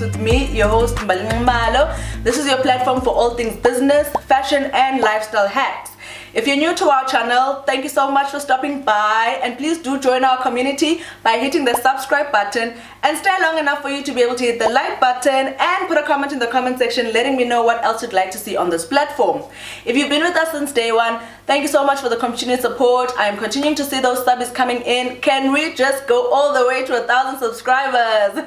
Talks with me, your host Malo. This is your platform for all things business, fashion and lifestyle hacks. If you're new to our channel, thank you so much for stopping by, and please do join our community by hitting the subscribe button and stay long enough for you to be able to hit the like button and put a comment in the comment section letting me know what else you'd like to see on this platform. If you've been with us since day one, thank you so much for the continued support. I am continuing to see those subs coming in. Can we just go all the way to 1,000 subscribers?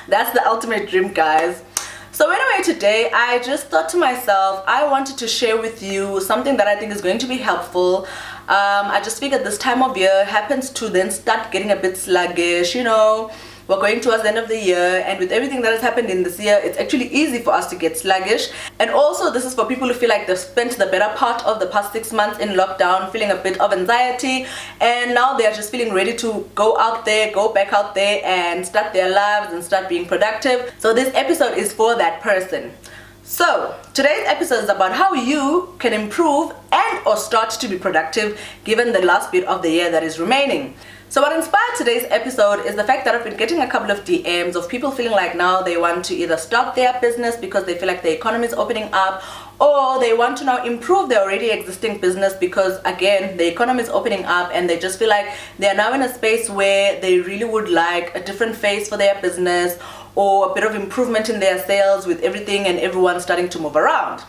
That's the ultimate dream, guys. So anyway, today I just thought to myself, I wanted to share with you something that I think is going to be helpful. I just figured this time of year happens to then start getting a bit sluggish, you know. We're going towards the end of the year, and with everything that has happened in this year, it's actually easy for us to get sluggish. And also, this is for people who feel like they've spent the better part of the past 6 months in lockdown, feeling a bit of anxiety, and now they're just feeling ready to go out there, go back out there and start their lives and start being productive. So this episode is for that person. So today's episode is about how you can improve and or start to be productive given the last bit of the year that is remaining. So what inspired today's episode is the fact that I've been getting a couple of DMs of people feeling like now they want to either start their business because they feel like the economy is opening up, or they want to now improve their already existing business because again the economy is opening up and they just feel like they are now in a space where they really would like a different face for their business or a bit of improvement in their sales with everything and everyone starting to move around.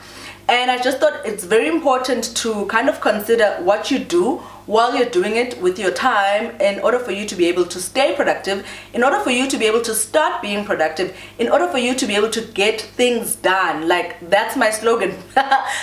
And I just thought it's very important to kind of consider what you do while you're doing it with your time in order for you to be able to stay productive, in order for you to be able to start being productive, in order for you to be able to get things done. Like, that's my slogan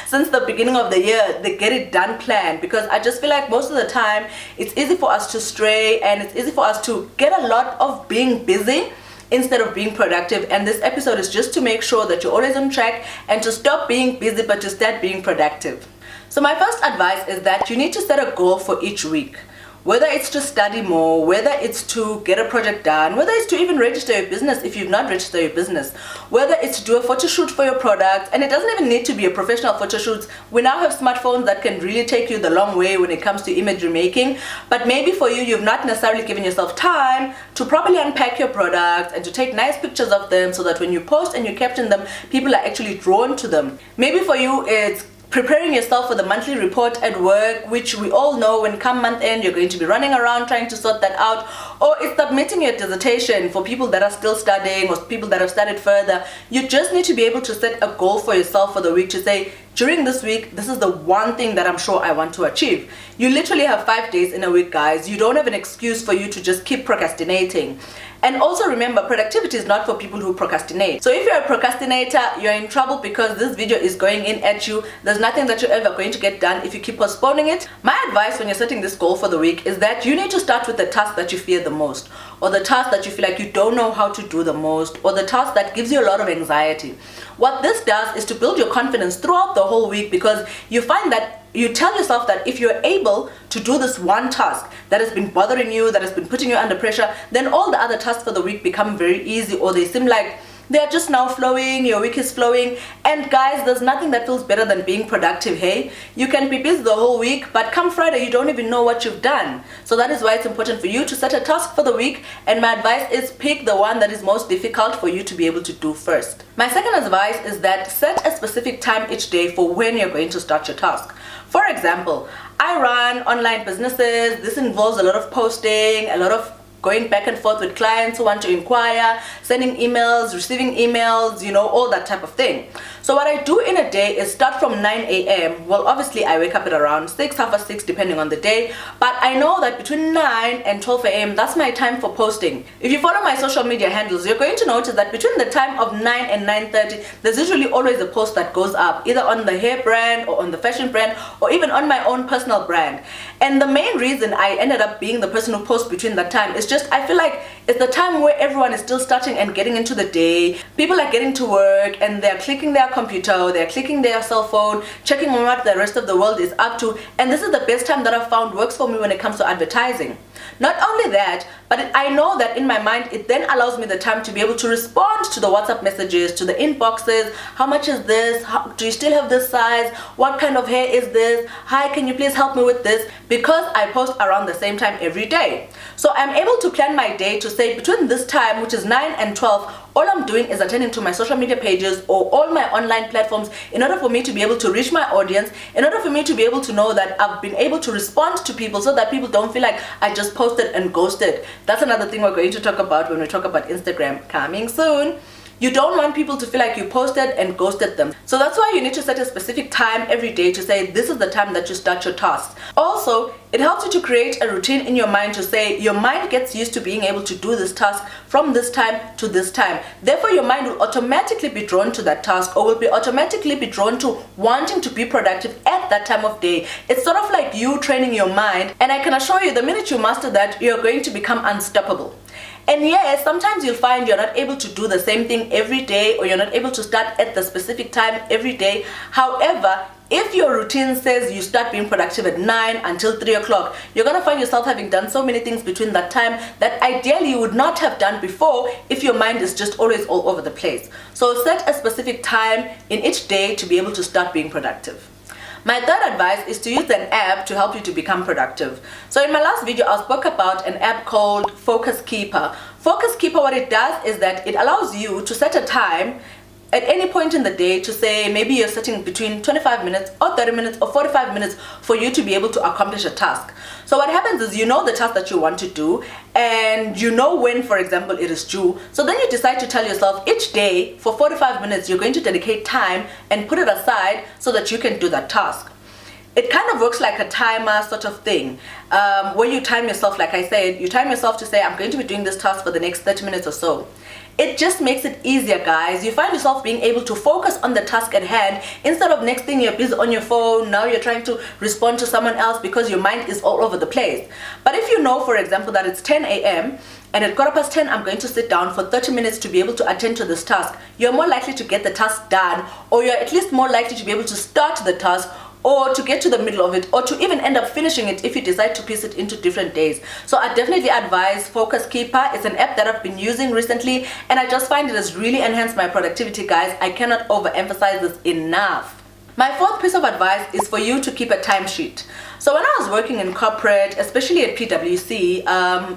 since the beginning of the year, the get it done plan, because I just feel like most of the time it's easy for us to stray and it's easy for us to get a lot of being busy instead of being productive. And this episode is just to make sure that you're always on track and to stop being busy but to start being productive. So my first advice is that you need to set a goal for each week. Whether it's to study more, whether it's to get a project done, whether it's to even register your business if you've not registered your business, whether it's to do a photo shoot for your product, and it doesn't even need to be a professional photo shoot. We now have smartphones that can really take you the long way when it comes to imagery making, but maybe for you, you've not necessarily given yourself time to properly unpack your products and to take nice pictures of them so that when you post and you caption them, people are actually drawn to them. Maybe for you, it's preparing yourself for the monthly report at work, which we all know when come month end you're going to be running around trying to sort that out, or it's submitting your dissertation for people that are still studying or people that have studied further. You just need to be able to set a goal for yourself for the week to say, during this week, this is the one thing that I'm sure I want to achieve. You literally have 5 days in a week, guys. You don't have an excuse for you to just keep procrastinating. And also remember, productivity is not for people who procrastinate. So if you're a procrastinator, you're in trouble because this video is going in at you. There's nothing that you're ever going to get done if you keep postponing it. My advice when you're setting this goal for the week is that you need to start with the task that you fear the most, or the task that you feel like you don't know how to do the most, or the task that gives you a lot of anxiety. What this does is to build your confidence throughout the whole week, because you find that you tell yourself that if you're able to do this one task that has been bothering you, that has been putting you under pressure, then all the other tasks for the week become very easy, or they seem like they're just now flowing, your week is flowing. And guys, there's nothing that feels better than being productive, hey? You can be busy the whole week, but come Friday, you don't even know what you've done. So that is why it's important for you to set a task for the week, and my advice is pick the one that is most difficult for you to be able to do first. My second advice is that set a specific time each day for when you're going to start your task. For example, I run online businesses. This involves a lot of posting, a lot of going back and forth with clients who want to inquire, sending emails, receiving emails, you know, all that type of thing. So what I do in a day is start from 9 a.m. Well, obviously I wake up at around 6, half past 6, depending on the day. But I know that between 9 and 12 a.m., that's my time for posting. If you follow my social media handles, you're going to notice that between the time of 9 and 9:30, there's usually always a post that goes up, either on the hair brand or on the fashion brand or even on my own personal brand. And the main reason I ended up being the person who posts between that time is just I feel like it's the time where everyone is still starting and getting into the day. People are getting to work and they're clicking their computer, they're clicking their cell phone, checking on what the rest of the world is up to. And this is the best time that I've found works for me when it comes to advertising. Not only that, but I know that in my mind, it then allows me the time to be able to respond to the WhatsApp messages, to the inboxes. How much is this? Do you still have this size? What kind of hair is this? Hi, can you please help me with this? Because I post around the same time every day. So I'm able to plan my day to say between this time, which is 9 and 12, all I'm doing is attending to my social media pages or all my online platforms in order for me to be able to reach my audience, in order for me to be able to know that I've been able to respond to people so that people don't feel like I just posted and ghosted. That's another thing we're going to talk about when we talk about Instagram, coming soon. You don't want people to feel like you posted and ghosted them. So that's why you need to set a specific time every day to say this is the time that you start your tasks. Also, it helps you to create a routine in your mind to say your mind gets used to being able to do this task from this time to this time. Therefore, your mind will automatically be drawn to that task or will be automatically be drawn to wanting to be productive at that time of day. It's sort of like you training your mind, and I can assure you the minute you master that, you're going to become unstoppable. And yes, sometimes you'll find you're not able to do the same thing every day, or you're not able to start at the specific time every day. However, if your routine says you start being productive at 9 until 3 o'clock, you're going to find yourself having done so many things between that time that ideally you would not have done before if your mind is just always all over the place. So set a specific time in each day to be able to start being productive. My third advice is to use an app to help you to become productive. So in my last video, I spoke about an app called Focus Keeper. Focus Keeper, what it does is that it allows you to set a time at any point in the day to say maybe you're setting between 25 minutes or 30 minutes or 45 minutes for you to be able to accomplish a task. So what happens is you know the task that you want to do and you know when, for example, it is due. So then you decide to tell yourself each day for 45 minutes you're going to dedicate time and put it aside so that you can do that task. It kind of works like a timer sort of thing, where you time yourself, like I said, you time yourself to say I'm going to be doing this task for the next 30 minutes or so. It just makes it easier, guys. You find yourself being able to focus on the task at hand instead of next thing you're busy on your phone. Now you're trying to respond to someone else because your mind is all over the place. But if you know, for example, that it's 10 a.m. and at 10:15 I'm going to sit down for 30 minutes to be able to attend to this task, you're more likely to get the task done, or you're at least more likely to be able to start the task, or to get to the middle of it, or to even end up finishing it if you decide to piece it into different days. So I definitely advise Focus Keeper. It's an app that I've been using recently, and I just find it has really enhanced my productivity, guys. I cannot overemphasize this enough. My fourth piece of advice is for you to keep a timesheet. So when I was working in corporate, especially at PwC,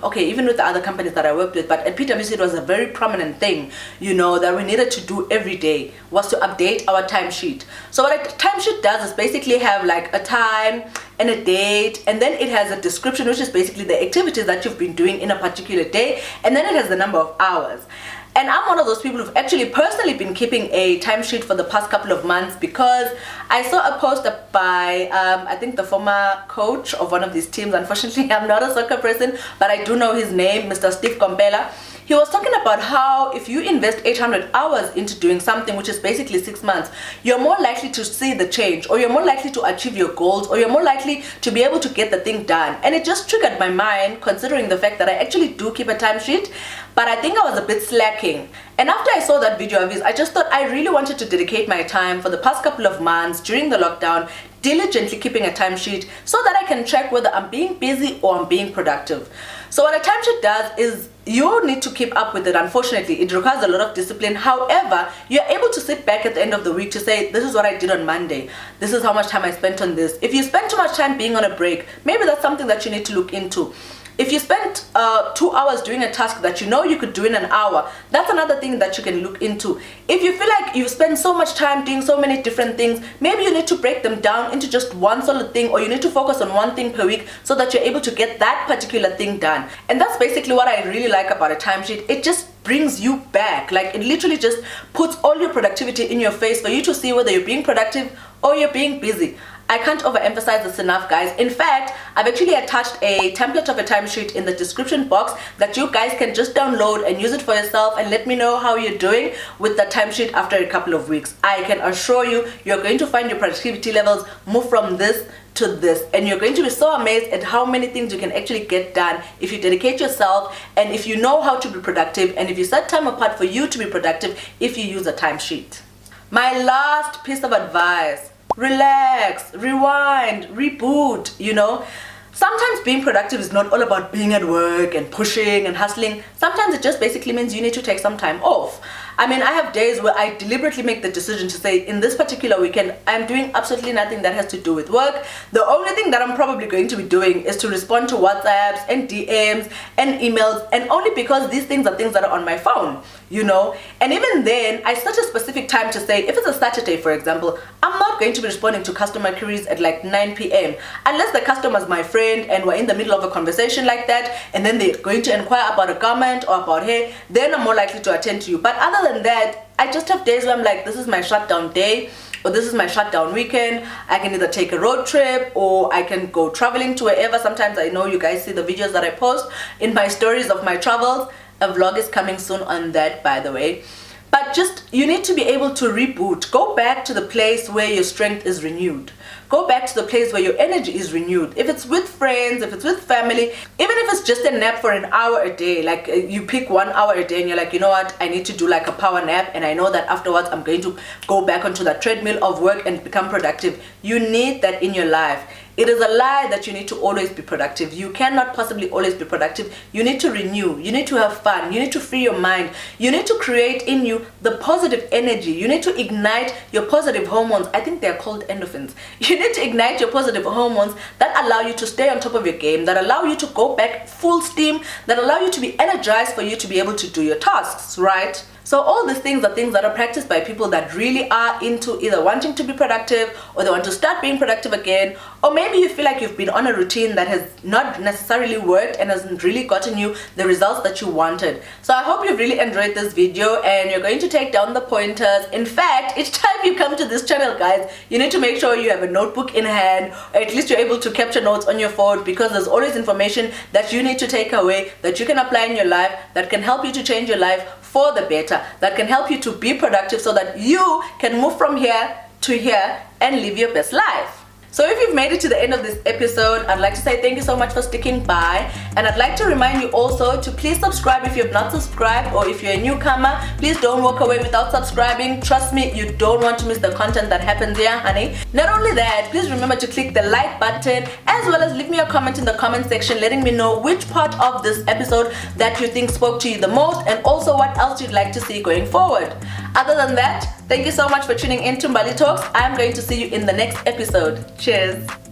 okay, even with the other companies that I worked with, but at PwC it was a very prominent thing, you know, that we needed to do every day, was to update our timesheet. So what a timesheet does is basically have like a time and a date, and then it has a description, which is basically the activities that you've been doing in a particular day, and then it has the number of hours. And I'm one of those people who've actually personally been keeping a timesheet for the past couple of months because I saw a post up by, I think the former coach of one of these teams. Unfortunately, I'm not a soccer person, but I do know his name, Mr. Steve Kompela. He was talking about how if you invest 800 hours into doing something, which is basically 6 months, you're more likely to see the change, or you're more likely to achieve your goals, or you're more likely to be able to get the thing done. And it just triggered my mind, considering the fact that I actually do keep a timesheet, but I think I was a bit slacking. And after I saw that video of his, I just thought I really wanted to dedicate my time for the past couple of months during the lockdown, diligently keeping a timesheet so that I can check whether I'm being busy or I'm being productive. So what a timesheet does is you need to keep up with it. Unfortunately, it requires a lot of discipline. However, you're able to sit back at the end of the week to say, this is what I did on Monday. This is how much time I spent on this. If you spend too much time being on a break, maybe that's something that you need to look into. If you spent 2 hours doing a task that you know you could do in an hour, that's another thing that you can look into. If you feel like you spend so much time doing so many different things, maybe you need to break them down into just one solid thing, or you need to focus on one thing per week so that you're able to get that particular thing done. And that's basically what I really like about a timesheet. It just brings you back. Like, it literally just puts all your productivity in your face for you to see whether you're being productive or you're being busy. I can't overemphasize this enough, guys. In fact, I've actually attached a template of a timesheet in the description box that you guys can just download and use it for yourself, and let me know how you're doing with the timesheet after a couple of weeks. I can assure you, you're going to find your productivity levels move from this to this, and you're going to be so amazed at how many things you can actually get done if you dedicate yourself, and if you know how to be productive, and if you set time apart for you to be productive if you use a timesheet. My last piece of advice: relax, rewind, reboot, you know. Sometimes being productive is not all about being at work and pushing and hustling. Sometimes it just basically means you need to take some time off. I mean, I have days where I deliberately make the decision to say, in this particular weekend, I'm doing absolutely nothing that has to do with work. The only thing that I'm probably going to be doing is to respond to WhatsApps and DMs and emails, and only because these things are things that are on my phone, you know. And even then, I set a specific time to say, if it's a Saturday, for example, I'm not going to be responding to customer queries at like 9 p.m. unless the customer's my friend and we're in the middle of a conversation like that, and then they're going to inquire about a garment or about hair, then I'm more likely to attend to you. But other than that, I just have days where I'm like, this is my shutdown day, or this is my shutdown weekend. I can either take a road trip or I can go traveling to wherever. Sometimes I know you guys see the videos that I post in my stories of my travels. A vlog is coming soon on that, by the way. But just, you need to be able to reboot. Go back to the place where your strength is renewed. Go back to the place where your energy is renewed. If it's with friends, if it's with family, even if it's just a nap for an hour a day, like you pick 1 hour a day and you're like, you know what, I need to do like a power nap, and I know that afterwards I'm going to go back onto that treadmill of work and become productive. You need that in your life. It is a lie that you need to always be productive. You cannot possibly always be productive. You need to renew. You need to have fun. You need to free your mind. You need to create in you the positive energy. You need to ignite your positive hormones. I think they're called endorphins. You need to ignite your positive hormones that allow you to stay on top of your game, that allow you to go back full steam, that allow you to be energized for you to be able to do your tasks, right? So all these things are things that are practiced by people that really are into either wanting to be productive, or they want to start being productive again, or maybe you feel like you've been on a routine that has not necessarily worked and hasn't really gotten you the results that you wanted. So I hope you've really enjoyed this video and you're going to take down the pointers. In fact, each time you come to this channel, guys, you need to make sure you have a notebook in hand, or at least you're able to capture notes on your phone, because there's always information that you need to take away, that you can apply in your life, that can help you to change your life for the better, that can help you to be productive so that you can move from here to here and live your best life. So if you've made it to the end of this episode, I'd like to say thank you so much for sticking by, and I'd like to remind you also to please subscribe if you have not subscribed, or if you're a newcomer, please don't walk away without subscribing. Trust me, you don't want to miss the content that happens here, honey. Not only that, please remember to click the like button, as well as leave me a comment in the comment section letting me know which part of this episode that you think spoke to you the most, and also what else you'd like to see going forward. Other than that, thank you so much for tuning in to Mbali Talks. I'm going to see you in the next episode. Cheers.